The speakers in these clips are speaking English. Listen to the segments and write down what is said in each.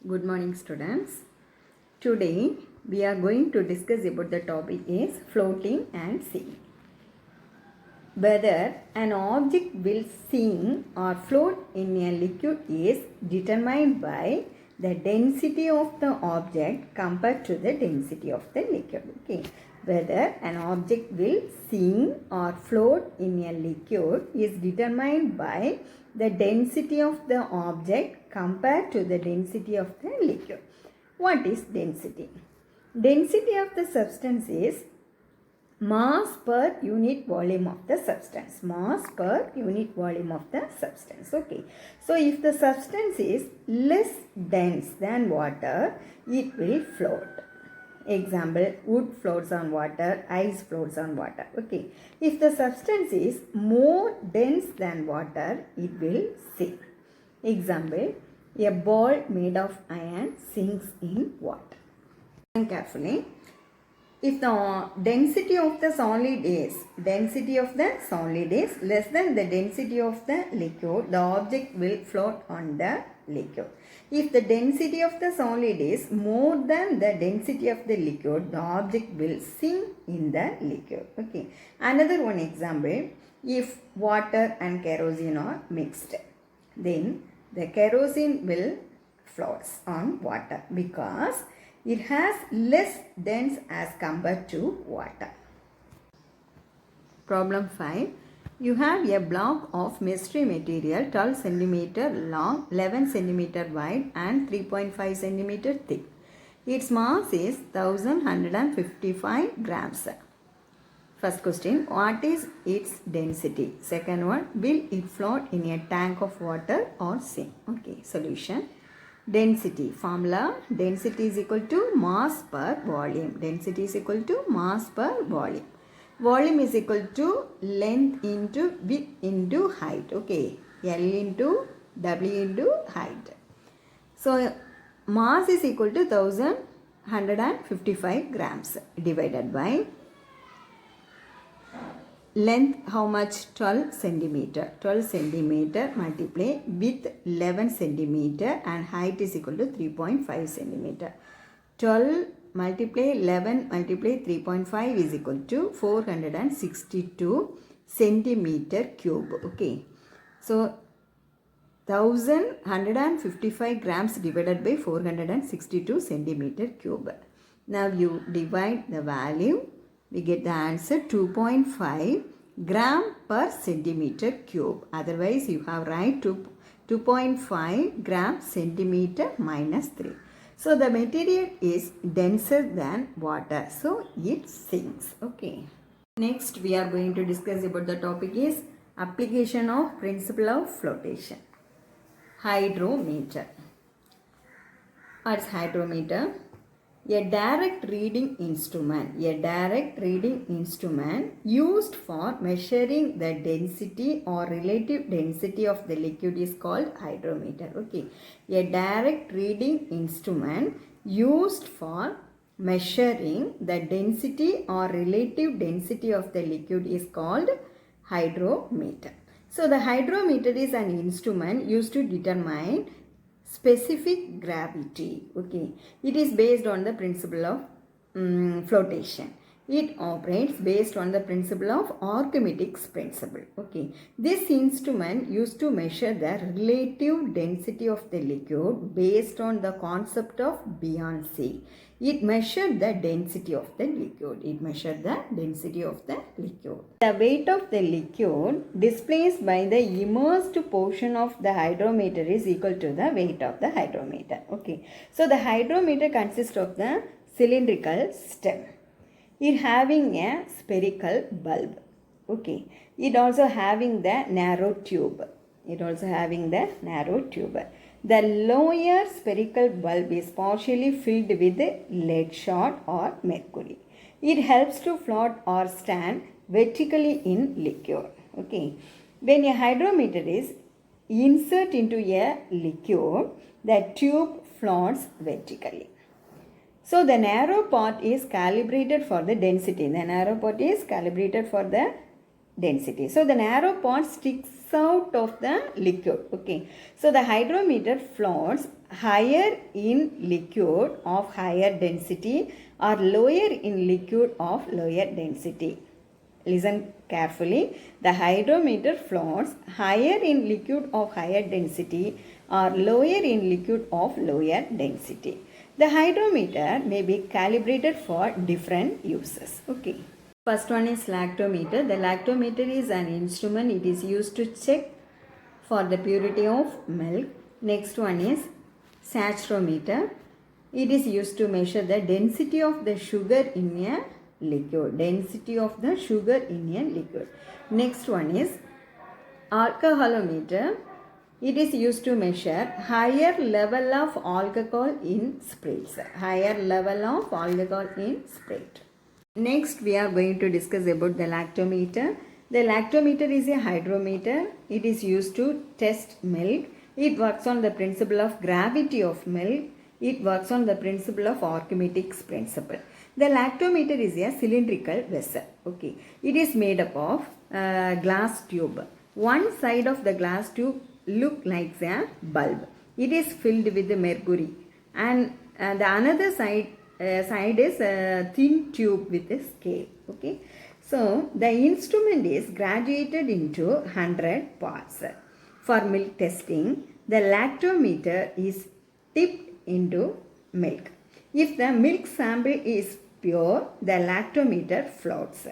Good morning, students. Today we are going to discuss about the topic is floating and sinking. Whether an object will sink or float in a liquid is determined by the density of the object compared to the density of the liquid. Okay. Whether an object will sink or float in a liquid is determined by the density of the object compared to the density of the liquid. What is density? Density of the substance is mass per unit volume of the substance. Mass per unit volume of the substance. Okay. So, if the substance is less dense than water, it will float. Example, wood floats on water, ice floats on water. Okay. If the substance is more dense than water, it will sink. Example, a ball made of iron sinks in water. Listen carefully. If the density of the solid is less than the density of the liquid, the object will float on the liquid. If the density of the solid is more than the density of the liquid, the object will sink in the liquid. Okay. Another one example, if water and kerosene are mixed, then the kerosene will float on water because it has less dense as compared to water. Problem 5. You have a block of mystery material 12 cm long, 11 cm wide and 3.5 cm thick. Its mass is 1155 grams. First question, what is its density? Second one, will it float in a tank of water or sink? Okay, solution. Density formula, density is equal to mass per volume. Density is equal to mass per volume. Volume is equal to length into width into height. Okay, L into W into height. So mass is equal to 1155 grams divided by length how much? 12 centimeter. 12 centimeter multiply with 11 centimeter and height is equal to 3.5 centimeter. 12 multiply 11 multiply 3.5 is equal to 462 centimeter cube. Okay. So 1155 grams divided by 462 centimeter cube. Now you divide the value. We get the answer 2.5 gram per centimeter cube. Otherwise, you have write 2.5 gram centimeter minus 3. So, the material is denser than water. So, it sinks. Okay. Next, we are going to discuss about the topic is application of principle of flotation. Hydrometer. What's hydrometer? A direct reading instrument used for measuring the density or relative density of the liquid is called hydrometer. Okay, a direct reading instrument used for measuring the density or relative density of the liquid is called hydrometer. So the hydrometer is an instrument used to determine specific gravity. Okay, it is based on the principle of flotation. It operates based on the principle of Archimedes principle. Okay, this instrument used to measure the relative density of the liquid based on the concept of buoyancy. It measured the density of the liquid. The weight of the liquid displaced by the immersed portion of the hydrometer is equal to the weight of the hydrometer. Okay. So, the hydrometer consists of the cylindrical stem. It having a spherical bulb. Okay. It also having the narrow tube. The lower spherical bulb is partially filled with lead shot or mercury. It helps to float or stand vertically in liquid. Okay. When a hydrometer is inserted into a liquid, the tube floats vertically. So the narrow part is calibrated for the density. So the narrow part sticks out of the liquid. Okay. So the hydrometer floats higher in liquid of higher density or lower in liquid of lower density. Listen carefully. The hydrometer floats higher in liquid of higher density or lower in liquid of lower density. The hydrometer may be calibrated for different uses. Okay. First one is lactometer. The lactometer is an instrument. It is used to check for the purity of milk. Next one is saturometer. It is used to measure the density of the sugar in a liquid. Density of the sugar in a liquid. Next one is alcoholometer. It is used to measure higher level of alcohol in spirits. Higher level of alcohol in spirit. Next we are going to discuss about the lactometer. The lactometer is a hydrometer. It is used to test milk. It works on the principle of gravity of milk. It works on the principle of Archimedes principle. The lactometer is a cylindrical vessel. Okay. It is made up of glass tube. One side of the glass tube looks like a bulb. It is filled with mercury, and the another side is a thin tube with a scale. Okay. So the instrument is graduated into 100 parts. For milk testing, the lactometer is dipped into milk. If the milk sample is pure, the lactometer floats.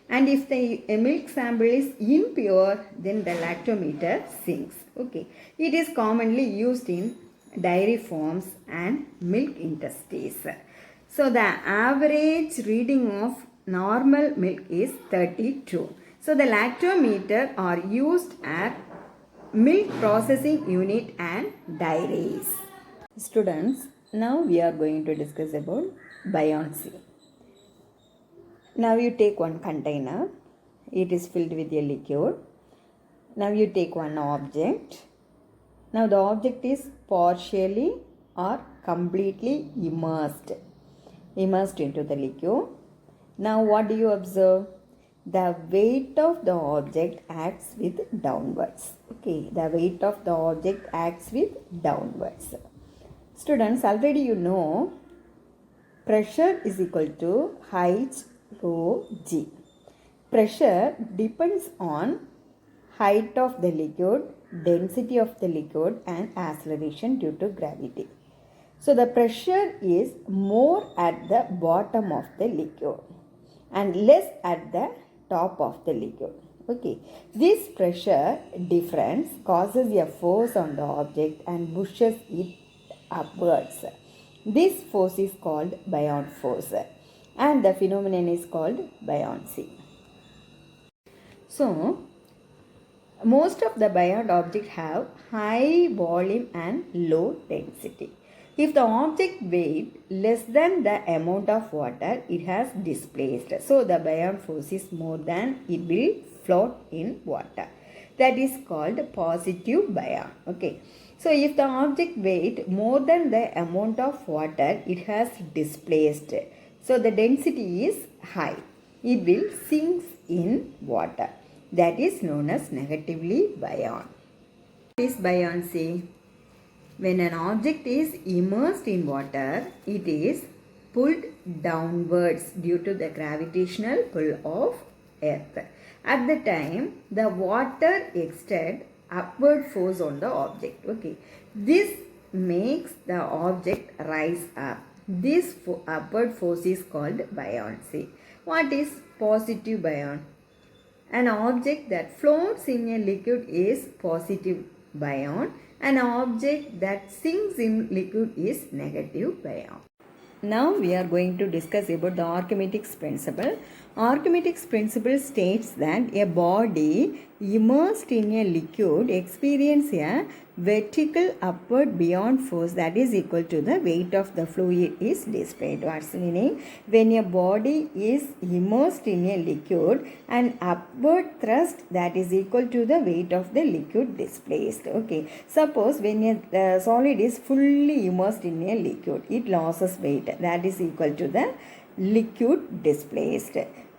And if the milk sample is impure, then the lactometer sinks. Okay. It is commonly used in dairy farms and milk industries. So the average reading of normal milk is 32. So the lactometer are used at milk processing unit and dairies. Students, now we are going to discuss about buoyancy. Now you take one container. It is filled with a liquid. Now you take one object. Now the object is partially or completely immersed into the liquid. Now what do you observe? The weight of the object acts with downwards. Okay, the weight of the object acts with downwards. Students, already you know pressure is equal to height rho g. Pressure depends on height of the liquid, density of the liquid and acceleration due to gravity. So the pressure is more at the bottom of the liquid and less at the top of the liquid. Okay, this pressure difference causes a force on the object and pushes it upwards. This force is called buoyant force and the phenomenon is called buoyancy. So, most of the buoyant objects have high volume and low density. If the object weight less than the amount of water it has displaced, so the buoyant force is more than it will float in water. That is called positive buoyant. Okay. So if the object weight more than the amount of water it has displaced, so the density is high, it will sink in water. That is known as negatively buoyant. What is buoyancy? When an object is immersed in water, it is pulled downwards due to the gravitational pull of earth. At the time, the water exerts upward force on the object. Okay, this makes the object rise up. This upward force is called buoyancy. What is positive buoyant? An object that floats in a liquid is positive buoyant. An object that sinks in liquid is negative buoyant. Now we are going to discuss about the Archimedes principle. Archimedes principle states that a body immersed in a liquid experiences a vertical upward buoyant force that is equal to the weight of the fluid is displayed. What's meaning? When a body is immersed in a liquid, an upward thrust that is equal to the weight of the liquid displaced. Okay. Suppose when a solid is fully immersed in a liquid, it loses weight that is equal to the liquid displaced.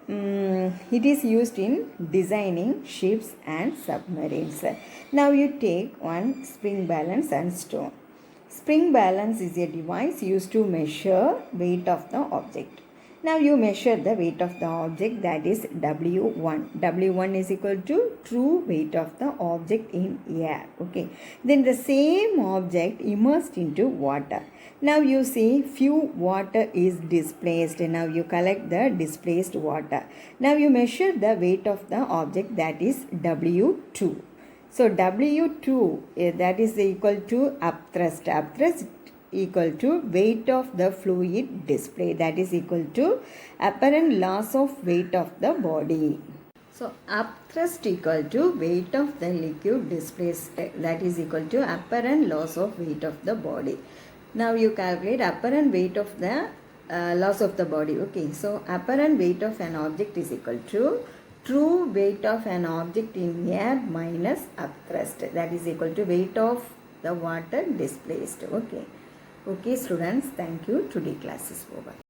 It is used in designing ships and submarines. Now you take one spring balance and stone. Spring balance is a device used to measure weight of the object. Now you measure the weight of the object, that is W1. W1 is equal to true weight of the object in air. Okay. Then the same object immersed into water. Now you see few water is displaced. Now you collect the displaced water. Now you measure the weight of the object, that is W2. So W2 that is equal to upthrust. Upthrust equal to weight of the fluid display, that is equal to apparent loss of weight of the body. So upthrust equal to weight of the liquid displaced, that is equal to apparent loss of weight of the body. Now you calculate apparent weight of the loss of the body. Okay, so apparent weight of an object is equal to true weight of an object in air minus upthrust, that is equal to weight of the water displaced. Okay. Okay students, thank you. Today class is over.